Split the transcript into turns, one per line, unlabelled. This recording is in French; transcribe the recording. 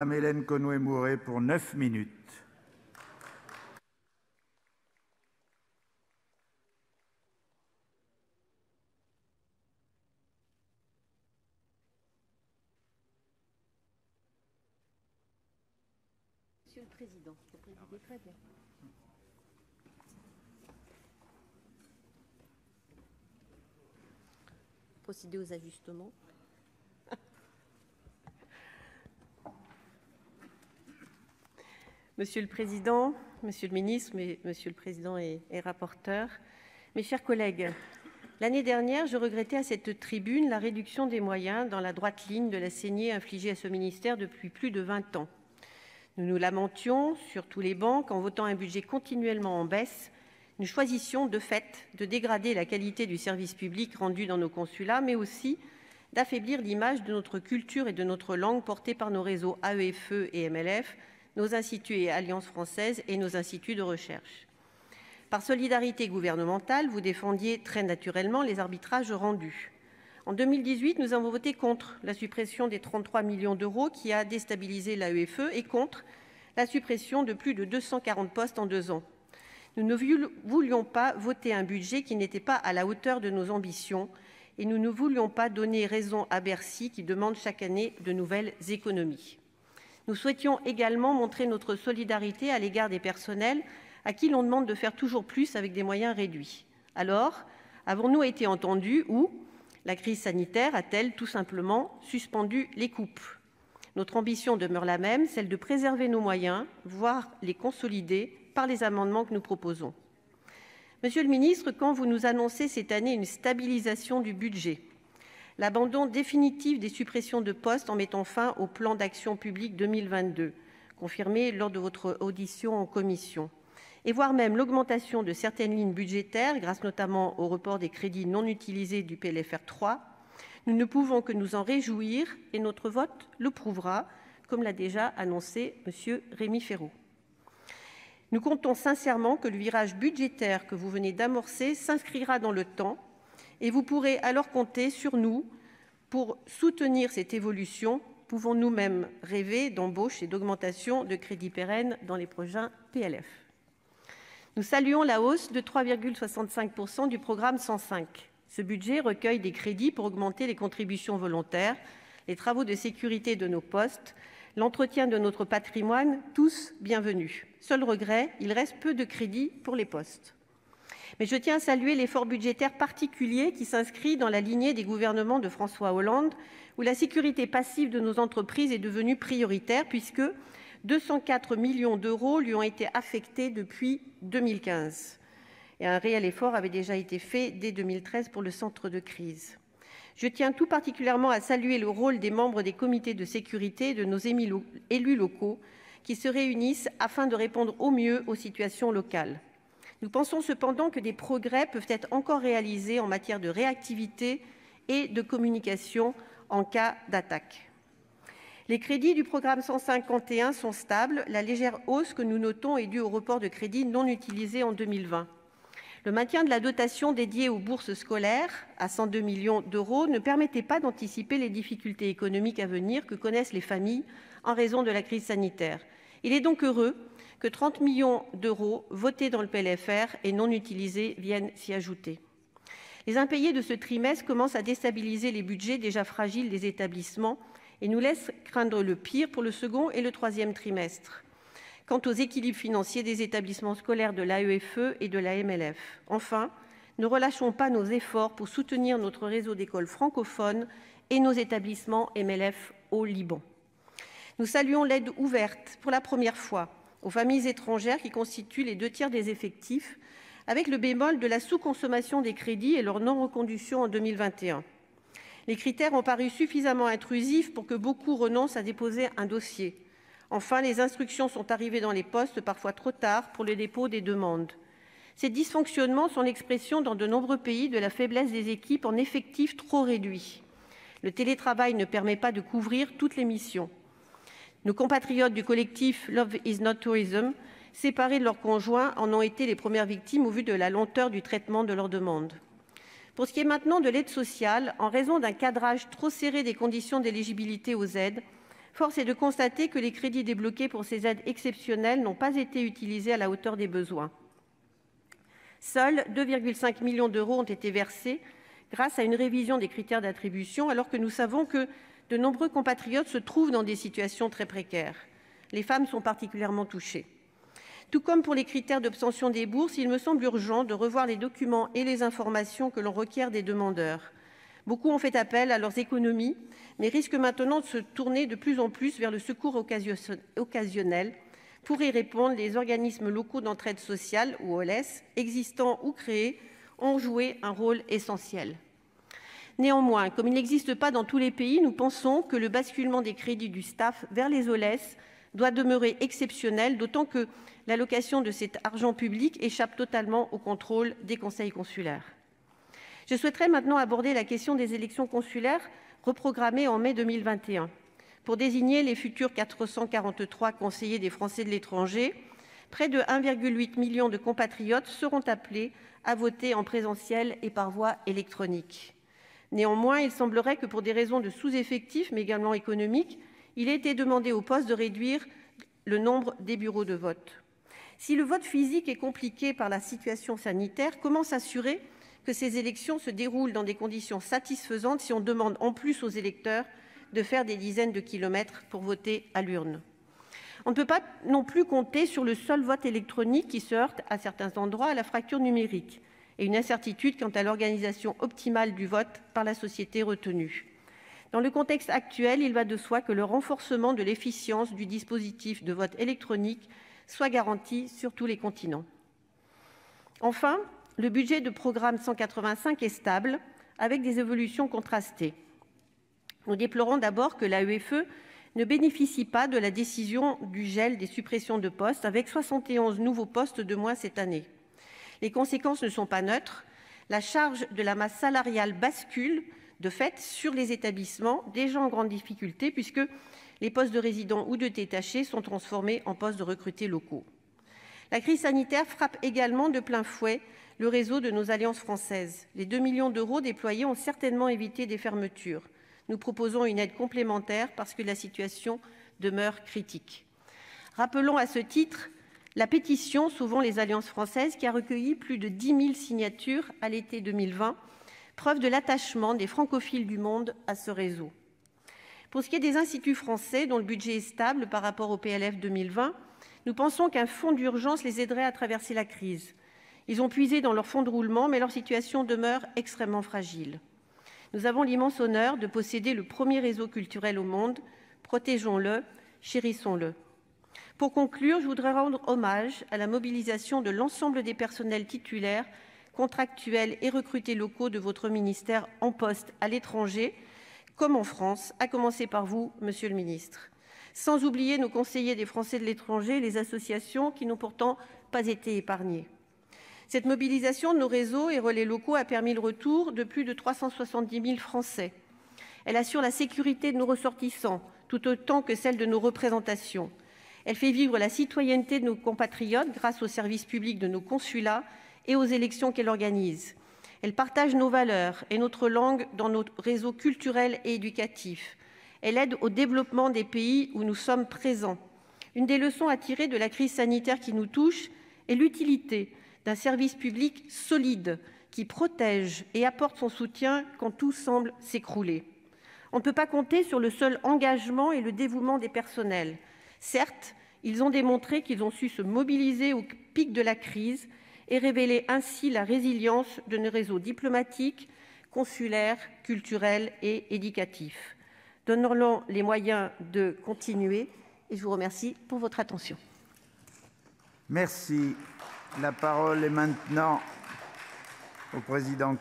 Madame Hélène Conway-Mouret pour 9 minutes.
Monsieur le Président, vous présidez très bien. Procéder aux ajustements. Monsieur le Président, Monsieur le Ministre, Monsieur le Président et rapporteur, mes chers collègues, l'année dernière, je regrettais à cette tribune la réduction des moyens dans la droite ligne de la saignée infligée à ce ministère depuis plus de 20 ans. Nous nous lamentions sur tous les bancs qu'en votant un budget continuellement en baisse, nous choisissions de fait de dégrader la qualité du service public rendu dans nos consulats, mais aussi d'affaiblir l'image de notre culture et de notre langue portée par nos réseaux AEFE et MLF, nos instituts et alliances françaises et nos instituts de recherche. Par solidarité gouvernementale, vous défendiez très naturellement les arbitrages rendus. En 2018, nous avons voté contre la suppression des 33 millions d'euros qui a déstabilisé l'AEFE et contre la suppression de plus de 240 postes en 2 ans. Nous ne voulions pas voter un budget qui n'était pas à la hauteur de nos ambitions et nous ne voulions pas donner raison à Bercy qui demande chaque année de nouvelles économies. Nous souhaitions également montrer notre solidarité à l'égard des personnels à qui l'on demande de faire toujours plus avec des moyens réduits. Alors, avons-nous été entendus ou la crise sanitaire a-t-elle tout simplement suspendu les coupes? Notre ambition demeure la même, celle de préserver nos moyens, voire les consolider par les amendements que nous proposons. Monsieur le ministre, quand vous nous annoncez cette année une stabilisation du budget, l'abandon définitif des suppressions de postes en mettant fin au plan d'action publique 2022, confirmé lors de votre audition en commission, et voire même l'augmentation de certaines lignes budgétaires, grâce notamment au report des crédits non utilisés du PLFR 3, nous ne pouvons que nous en réjouir et notre vote le prouvera, comme l'a déjà annoncé M. Rémi Féraud. Nous comptons sincèrement que le virage budgétaire que vous venez d'amorcer s'inscrira dans le temps et vous pourrez alors compter sur nous pour soutenir cette évolution. Pouvons-nous même rêver d'embauche et d'augmentation de crédits pérennes dans les prochains PLF? Nous saluons la hausse de 3,65% du programme 105. Ce budget recueille des crédits pour augmenter les contributions volontaires, les travaux de sécurité de nos postes, l'entretien de notre patrimoine, tous bienvenus. Seul regret, il reste peu de crédits pour les postes. Mais je tiens à saluer l'effort budgétaire particulier qui s'inscrit dans la lignée des gouvernements de François Hollande, où la sécurité passive de nos entreprises est devenue prioritaire, puisque 204 millions d'euros lui ont été affectés depuis 2015. Et un réel effort avait déjà été fait dès 2013 pour le centre de crise. Je tiens tout particulièrement à saluer le rôle des membres des comités de sécurité et de nos élus locaux qui se réunissent afin de répondre au mieux aux situations locales. Nous pensons cependant que des progrès peuvent être encore réalisés en matière de réactivité et de communication en cas d'attaque. Les crédits du programme 151 sont stables. La légère hausse que nous notons est due au report de crédits non utilisés en 2020. Le maintien de la dotation dédiée aux bourses scolaires à 102 millions d'euros ne permettait pas d'anticiper les difficultés économiques à venir que connaissent les familles en raison de la crise sanitaire. Il est donc heureux que 30 millions d'euros votés dans le PLFR et non utilisés viennent s'y ajouter. Les impayés de ce trimestre commencent à déstabiliser les budgets déjà fragiles des établissements et nous laissent craindre le pire pour le second et le troisième trimestre. Quant aux équilibres financiers des établissements scolaires de l'AEFE et de la MLF. Enfin, ne relâchons pas nos efforts pour soutenir notre réseau d'écoles francophones et nos établissements MLF au Liban. Nous saluons l'aide ouverte pour la première fois aux familles étrangères qui constituent les 2/3 des effectifs, avec le bémol de la sous-consommation des crédits et leur non-reconduction en 2021. Les critères ont paru suffisamment intrusifs pour que beaucoup renoncent à déposer un dossier. Enfin, les instructions sont arrivées dans les postes parfois trop tard pour le dépôt des demandes. Ces dysfonctionnements sont l'expression dans de nombreux pays de la faiblesse des équipes en effectifs trop réduits. Le télétravail ne permet pas de couvrir toutes les missions. Nos compatriotes du collectif Love is not tourism, séparés de leurs conjoints, en ont été les premières victimes au vu de la lenteur du traitement de leurs demandes. Pour ce qui est maintenant de l'aide sociale, en raison d'un cadrage trop serré des conditions d'éligibilité aux aides, Force est de constater que les crédits débloqués pour ces aides exceptionnelles n'ont pas été utilisés à la hauteur des besoins. Seuls 2,5 millions d'euros ont été versés grâce à une révision des critères d'attribution, alors que nous savons que de nombreux compatriotes se trouvent dans des situations très précaires. Les femmes sont particulièrement touchées. Tout comme pour les critères d'obtention des bourses, il me semble urgent de revoir les documents et les informations que l'on requiert des demandeurs. Beaucoup ont fait appel à leurs économies, mais risquent maintenant de se tourner de plus en plus vers le secours occasionnel. Pour y répondre, les organismes locaux d'entraide sociale, ou OLS, existants ou créés, ont joué un rôle essentiel. Néanmoins, comme il n'existe pas dans tous les pays, nous pensons que le basculement des crédits du STAFE vers les OLS doit demeurer exceptionnel, d'autant que l'allocation de cet argent public échappe totalement au contrôle des conseils consulaires. Je souhaiterais maintenant aborder la question des élections consulaires reprogrammées en mai 2021. Pour désigner les futurs 443 conseillers des Français de l'étranger, près de 1,8 million de compatriotes seront appelés à voter en présentiel et par voie électronique. Néanmoins, il semblerait que pour des raisons de sous-effectif, mais également économiques, il ait été demandé aux postes de réduire le nombre des bureaux de vote. Si le vote physique est compliqué par la situation sanitaire, comment s'assurer que ces élections se déroulent dans des conditions satisfaisantes si on demande en plus aux électeurs de faire des dizaines de kilomètres pour voter à l'urne? On ne peut pas non plus compter sur le seul vote électronique qui se heurte à certains endroits à la fracture numérique et une incertitude quant à l'organisation optimale du vote par la société retenue. Dans le contexte actuel, il va de soi que le renforcement de l'efficience du dispositif de vote électronique soit garanti sur tous les continents. Enfin, le budget de programme 185 est stable, avec des évolutions contrastées. Nous déplorons d'abord que l'AEFE ne bénéficie pas de la décision du gel des suppressions de postes, avec 71 nouveaux postes de moins cette année. Les conséquences ne sont pas neutres. La charge de la masse salariale bascule, de fait, sur les établissements déjà en grande difficulté, puisque les postes de résidents ou de détachés sont transformés en postes de recrutés locaux. La crise sanitaire frappe également de plein fouet le réseau de nos alliances françaises. Les 2 millions d'euros déployés ont certainement évité des fermetures. Nous proposons une aide complémentaire parce que la situation demeure critique. Rappelons à ce titre la pétition Sauvons les alliances françaises qui a recueilli plus de 10 000 signatures à l'été 2020, preuve de l'attachement des francophiles du monde à ce réseau. Pour ce qui est des instituts français, dont le budget est stable par rapport au PLF 2020, nous pensons qu'un fonds d'urgence les aiderait à traverser la crise. Ils ont puisé dans leur fonds de roulement, mais leur situation demeure extrêmement fragile. Nous avons l'immense honneur de posséder le premier réseau culturel au monde. Protégeons-le, chérissons-le. Pour conclure, je voudrais rendre hommage à la mobilisation de l'ensemble des personnels titulaires, contractuels et recrutés locaux de votre ministère en poste à l'étranger, comme en France, à commencer par vous, Monsieur le Ministre. Sans oublier nos conseillers des Français de l'étranger et les associations qui n'ont pourtant pas été épargnés. Cette mobilisation de nos réseaux et relais locaux a permis le retour de plus de 370 000 Français. Elle assure la sécurité de nos ressortissants, tout autant que celle de nos représentations. Elle fait vivre la citoyenneté de nos compatriotes grâce au service public de nos consulats et aux élections qu'elle organise. Elle partage nos valeurs et notre langue dans nos réseaux culturels et éducatifs. Elle aide au développement des pays où nous sommes présents. Une des leçons à tirer de la crise sanitaire qui nous touche est l'utilité d'un service public solide qui protège et apporte son soutien quand tout semble s'écrouler. On ne peut pas compter sur le seul engagement et le dévouement des personnels. Certes, ils ont démontré qu'ils ont su se mobiliser au pic de la crise et révéler ainsi la résilience de nos réseaux diplomatiques, consulaires, culturels et éducatifs. Donnons-leur les moyens de continuer et je vous remercie pour votre attention.
Merci. La parole est maintenant au président